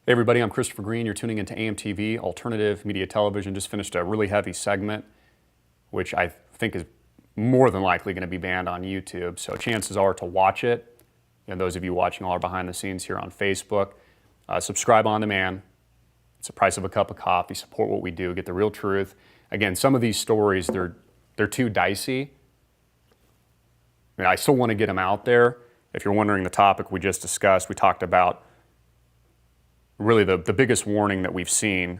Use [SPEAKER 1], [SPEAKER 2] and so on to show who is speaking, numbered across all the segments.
[SPEAKER 1] Hey everybody, I'm Christopher Green. You're tuning into AMTV, Alternative Media Television. Just finished a really heavy segment, which I think is more than likely going to be banned on YouTube. So chances are to watch it. And those of you watching all our behind the scenes here on Facebook, subscribe on demand. It's the price of a cup of coffee. Support what we do. Get the real truth. Again, some of these stories, they're too dicey. I still want to get them out there. If you're wondering the topic we just discussed, we talked about really the biggest warning that we've seen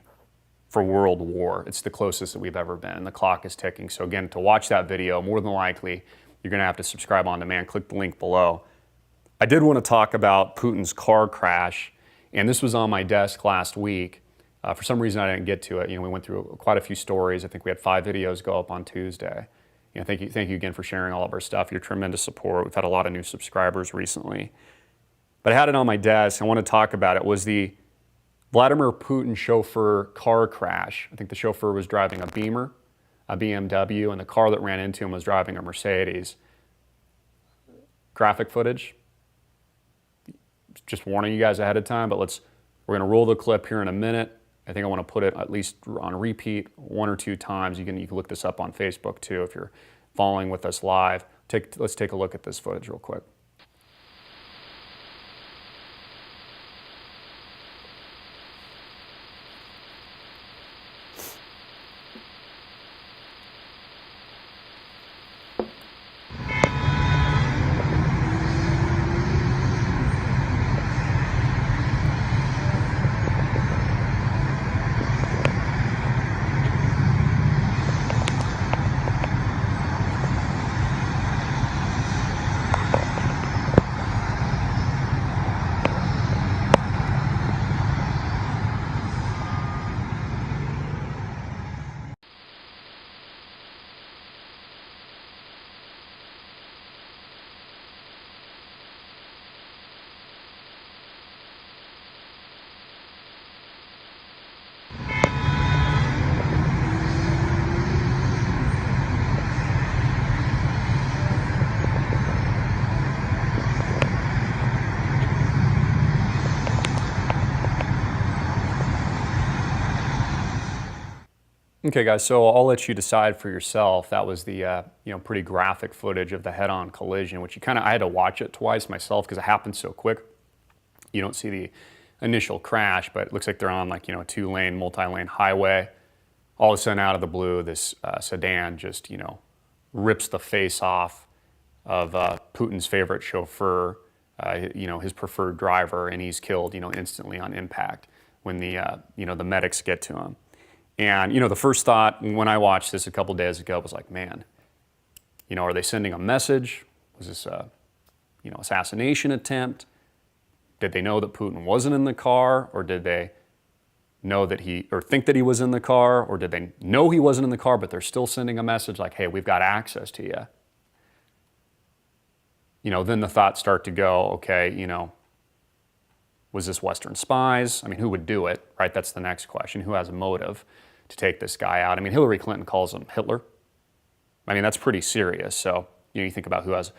[SPEAKER 1] for world war. It's the closest that we've ever been. The clock is ticking. So again, to watch that video, more than likely, you're going to have to subscribe on demand. Click the link below. I did want to talk about Putin's car crash, and this was on my desk last week. For some reason, I didn't get to it. We went through quite a few stories. I think we had 5 videos go up on Tuesday. Thank you again for sharing all of our stuff. Your tremendous support. We've had a lot of new subscribers recently. But I had it on my desk. I want to talk about it. Was the Vladimir Putin chauffeur car crash. I think the chauffeur was driving a Beamer, a BMW, and the car that ran into him was driving a Mercedes. Graphic footage. Just warning you guys ahead of time, but we're going to roll the clip here in a minute. I think I want to put it at least on repeat 1 or 2 times. You can look this up on Facebook too if you're following with us live. Let's take a look at this footage real quick. Okay, guys, so I'll let you decide for yourself. That was the pretty graphic footage of the head-on collision, which I had to watch it twice myself because it happened so quick. You don't see the initial crash, but it looks like they're on a 2-lane, multi-lane highway. All of a sudden, out of the blue, this sedan just rips the face off of Putin's favorite chauffeur, his preferred driver, and he's killed instantly on impact when the medics get to him. And, the first thought when I watched this a couple days ago was like, man, are they sending a message? Was this a, assassination attempt? Did they know that Putin wasn't in the car? Or did they know that think that he was in the car? Or did they know he wasn't in the car, but they're still sending a message like, hey, we've got access to you? Then the thoughts start to go, okay, was this Western spies? Who would do it, right? That's the next question. Who has a motive to take this guy out? Hillary Clinton calls him Hitler. That's pretty serious. So, you think about who has,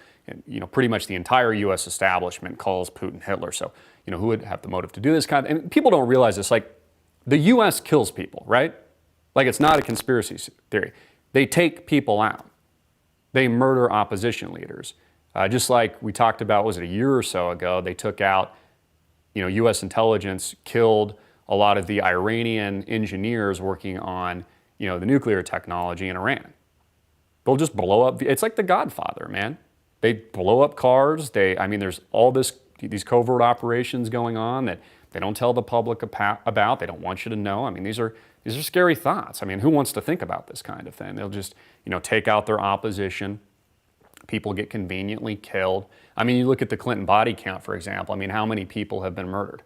[SPEAKER 1] pretty much the entire U.S. establishment calls Putin Hitler. So, who would have the motive to do this and people don't realize this, the U.S. kills people, right? It's not a conspiracy theory. They take people out. They murder opposition leaders. Just like we talked about, was it a year or so ago, they took out, U.S. intelligence killed a lot of the Iranian engineers working on, the nuclear technology in Iran. They'll just blow up. It's like The Godfather, man. They blow up cars. There's all these covert operations going on that they don't tell the public about. They don't want you to know. These are scary thoughts. Who wants to think about this kind of thing? They'll just, take out their opposition. People get conveniently killed. You look at the Clinton body count, for example. How many people have been murdered?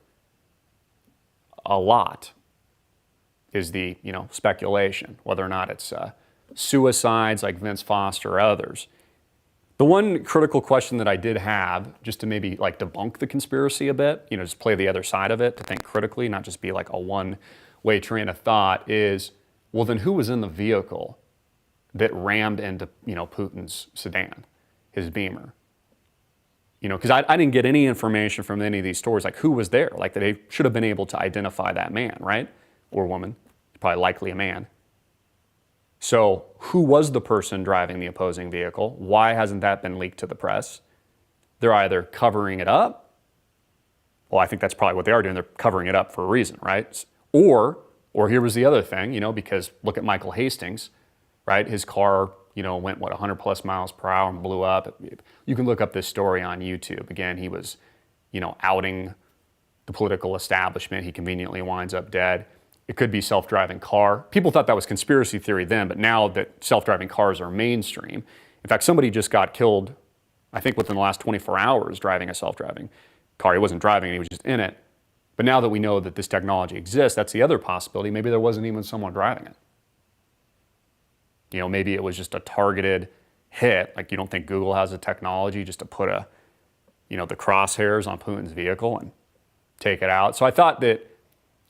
[SPEAKER 1] A lot is the, speculation, whether or not it's suicides like Vince Foster or others. The one critical question that I did have, just to maybe debunk the conspiracy a bit, just play the other side of it, to think critically, not just be a one-way train of thought, is, well, then who was in the vehicle that rammed into, Putin's sedan, his Beamer? because I didn't get any information from any of these stories, like who was there. Like they should have been able to identify that man, right? Or woman, probably likely a man. So who was the person driving the opposing vehicle? Why hasn't that been leaked to the press? They're either covering it up. Well, I think that's probably what they are doing. They're covering it up for a reason, right? Or here was the other thing, because look at Michael Hastings, right? His car, went 100 plus miles per hour and blew up. You can look up this story on YouTube. Again, he was, outing the political establishment. He conveniently winds up dead. It could be self-driving car. People thought that was conspiracy theory then, but now that self-driving cars are mainstream. In fact, somebody just got killed, I think within the last 24 hours driving a self-driving car. He wasn't driving, he was just in it. But now that we know that this technology exists, that's the other possibility. Maybe there wasn't even someone driving it. Maybe it was just a targeted hit. Like you don't think Google has the technology just to put the crosshairs on Putin's vehicle and take it out. So I thought that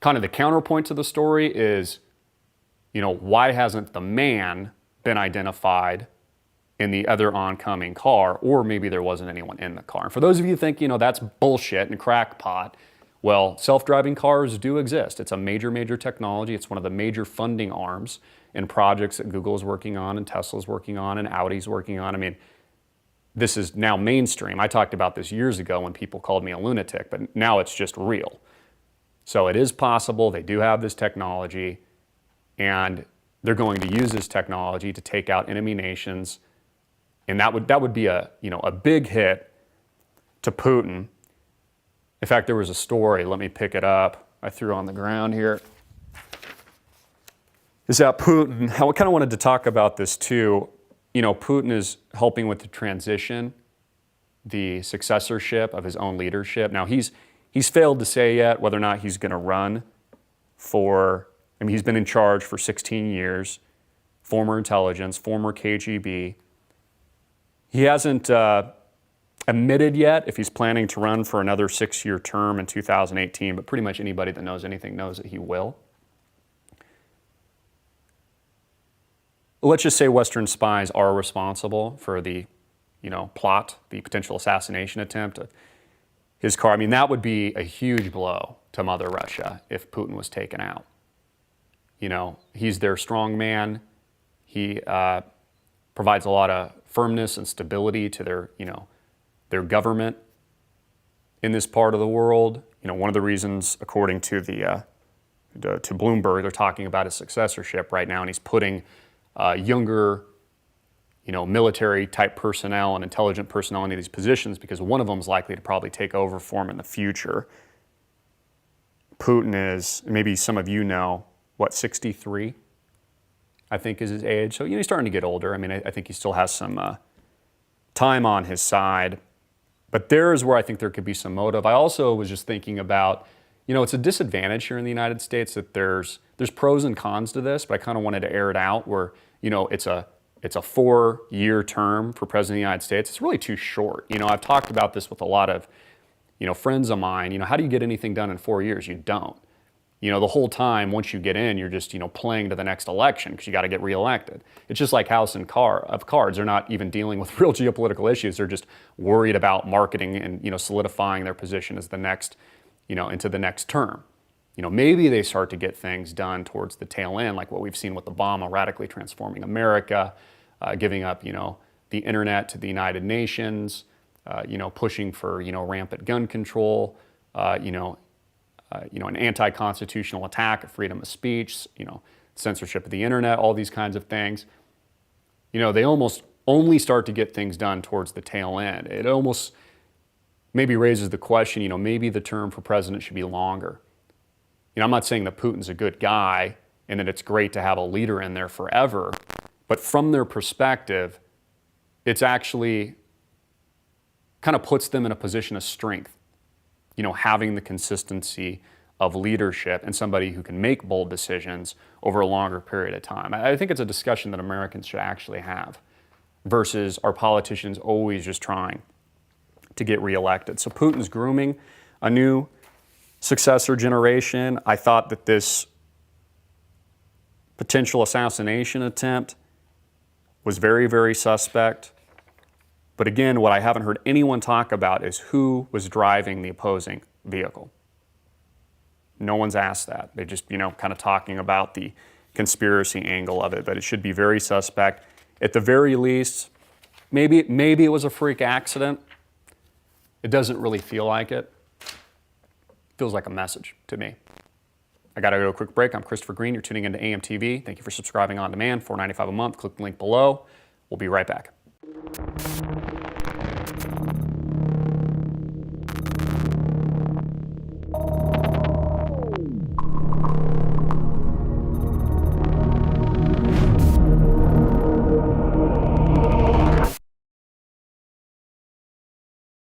[SPEAKER 1] kind of the counterpoint to the story is, why hasn't the man been identified in the other oncoming car, or maybe there wasn't anyone in the car. And for those of you who think, that's bullshit and crackpot, well, self-driving cars do exist. It's a major, major technology. It's one of the major funding arms in projects that Google is working on and Tesla's working on and Audi's working on. I mean, this is now mainstream. I talked about this years ago when people called me a lunatic, but now it's just real. So it is possible. They do have this technology, and they're going to use this technology to take out enemy nations. And that would be a big hit to Putin. In fact, there was a story, let me pick it up. I threw it on the ground here. Is that Putin, I kind of wanted to talk about this too. Putin is helping with the transition, the successorship of his own leadership. Now he's failed to say yet whether or not he's going to run for, he's been in charge for 16 years, former intelligence, former KGB. He hasn't admitted yet if he's planning to run for another 6-year term in 2018, but pretty much anybody that knows anything knows that he will. Let's just say Western spies are responsible for the, plot, the potential assassination attempt of his car. That would be a huge blow to Mother Russia if Putin was taken out. He's their strong man. He provides a lot of firmness and stability to their government in this part of the world. One of the reasons, according to to Bloomberg, they're talking about his successorship right now, and he's putting younger, military type personnel and intelligent personnel into these positions because one of them is likely to probably take over for him in the future. Putin is, maybe some of 63? I think is his age. So, he's starting to get older. I think he still has some time on his side. But there is where I think there could be some motive. I also was just thinking about, it's a disadvantage here in the United States that there's pros and cons to this, but I kind of wanted to air it out where, it's a 4-year term for President of the United States. It's really too short. I've talked about this with a lot of, friends of mine. How do you get anything done in 4 years? You don't. The whole time, once you get in, you're just, playing to the next election because you got to get reelected. It's just like House of Cards. They're not even dealing with real geopolitical issues. They're just worried about marketing and, solidifying their position as the next, into the next term. Maybe they start to get things done towards the tail end, like what we've seen with Obama radically transforming America, giving up, the internet to the United Nations, pushing for, rampant gun control, an anti-constitutional attack of freedom of speech, censorship of the internet, all these kinds of things. They almost only start to get things done towards the tail end. It almost maybe raises the question, maybe the term for president should be longer. I'm not saying that Putin's a good guy and that it's great to have a leader in there forever, but from their perspective, it's actually kind of puts them in a position of strength. Having the consistency of leadership and somebody who can make bold decisions over a longer period of time. I think it's a discussion that Americans should actually have versus our politicians always just trying to get reelected. So Putin's grooming a new successor generation. I thought that this potential assassination attempt was very, very suspect. But again, what I haven't heard anyone talk about is who was driving the opposing vehicle. No one's asked that. They just, kind of talking about the conspiracy angle of it, but it should be very suspect. At the very least, maybe it was a freak accident. It doesn't really feel like it. Feels like a message to me. I got to go to a quick break. I'm Christopher Green. You're tuning into AMTV. Thank you for subscribing on demand, $4.95 a month. Click the link below. We'll be right back.